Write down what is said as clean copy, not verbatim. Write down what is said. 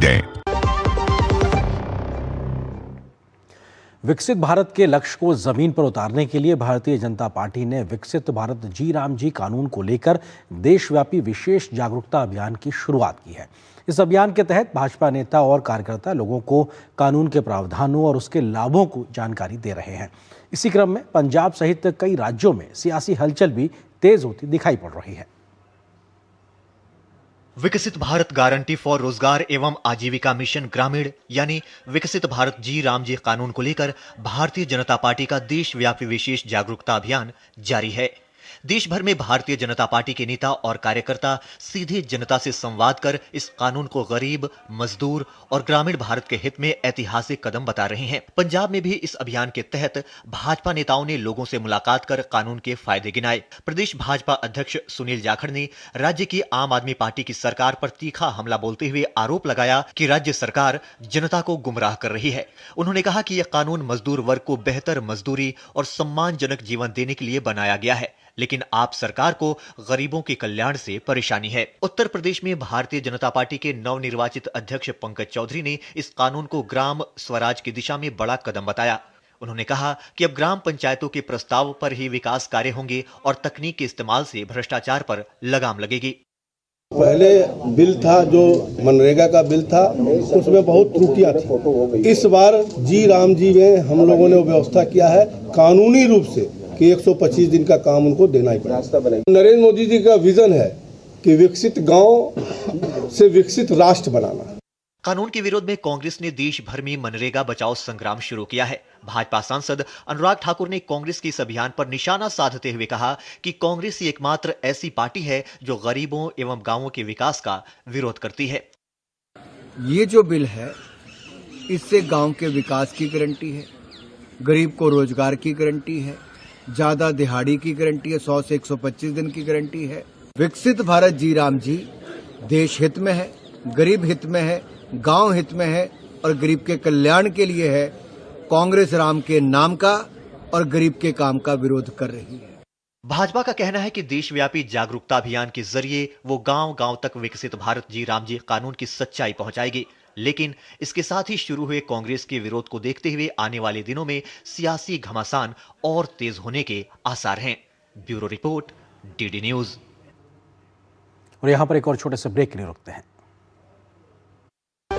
दें। विकसित भारत के लक्ष्य को जमीन पर उतारने के लिए भारतीय जनता पार्टी ने विकसित भारत जी राम जी कानून को लेकर देशव्यापी विशेष जागरूकता अभियान की शुरुआत की है। इस अभियान के तहत भाजपा नेता और कार्यकर्ता लोगों को कानून के प्रावधानों और उसके लाभों को जानकारी दे रहे हैं। इसी क्रम में पंजाब सहित कई राज्यों में सियासी हलचल भी तेज होती दिखाई पड़ रही है। विकसित भारत गारंटी फॉर रोजगार एवं आजीविका मिशन ग्रामीण यानी विकसित भारत जी राम जी कानून को लेकर भारतीय जनता पार्टी का देशव्यापी विशेष जागरूकता अभियान जारी है। देश भर में भारतीय जनता पार्टी के नेता और कार्यकर्ता सीधे जनता से संवाद कर इस कानून को गरीब, मजदूर और ग्रामीण भारत के हित में ऐतिहासिक कदम बता रहे हैं। पंजाब में भी इस अभियान के तहत भाजपा नेताओं ने लोगों से मुलाकात कर कानून के फायदे गिनाए। प्रदेश भाजपा अध्यक्ष सुनील जाखड़ ने राज्य की आम आदमी पार्टी की सरकार पर तीखा हमला बोलते हुए आरोप लगाया कि राज्य सरकार जनता को गुमराह कर रही है। उन्होंने कहा कि यह कानून मजदूर वर्ग को बेहतर मजदूरी और सम्मानजनक जीवन देने के लिए बनाया गया है, लेकिन आप सरकार को गरीबों के कल्याण से परेशानी है। उत्तर प्रदेश में भारतीय जनता पार्टी के नवनिर्वाचित अध्यक्ष पंकज चौधरी ने इस कानून को ग्राम स्वराज की दिशा में बड़ा कदम बताया। उन्होंने कहा कि अब ग्राम पंचायतों के प्रस्ताव पर ही विकास कार्य होंगे और तकनीक के इस्तेमाल से भ्रष्टाचार पर लगाम लगेगी। पहले बिल था जो मनरेगा का बिल था, उसमें बहुत त्रुटियां थी। इस बार जी राम जी में हम लोगों ने व्यवस्था किया है कानूनी रूप से कि 125 दिन का काम उनको देना ही पड़ेगा। नरेंद्र मोदी जी का विजन है कि विकसित गांव से विकसित राष्ट्र बनाना। कानून के विरोध में कांग्रेस ने देश भर में मनरेगा बचाओ संग्राम शुरू किया है। भाजपा सांसद अनुराग ठाकुर ने कांग्रेस के इस अभियान पर निशाना साधते हुए कहा कि कांग्रेस ही एकमात्र ऐसी पार्टी है जो गरीबों एवं गांवों के विकास का विरोध करती है। ये जो बिल है इससे गांव के विकास की गारंटी है, गरीब को रोजगार की गारंटी है, ज्यादा दिहाड़ी की गारंटी है, 100 से 125 दिन की गारंटी है। विकसित भारत जी राम जी देश हित में है, गरीब हित में है, गांव हित में है और गरीब के कल्याण के लिए है। कांग्रेस राम के नाम का और गरीब के काम का विरोध कर रही है। भाजपा का कहना है कि देशव्यापी जागरूकता अभियान के जरिए वो गांव-गांव तक विकसित भारत जी राम जी कानून की सच्चाई पहुंचाएगी। लेकिन इसके साथ ही शुरू हुए कांग्रेस के विरोध को देखते हुए आने वाले दिनों में सियासी घमासान और तेज होने के आसार हैं। Bureau report, DD news. और यहां पर एक और छोटे से ब्रेक के लिए रुकते हैं।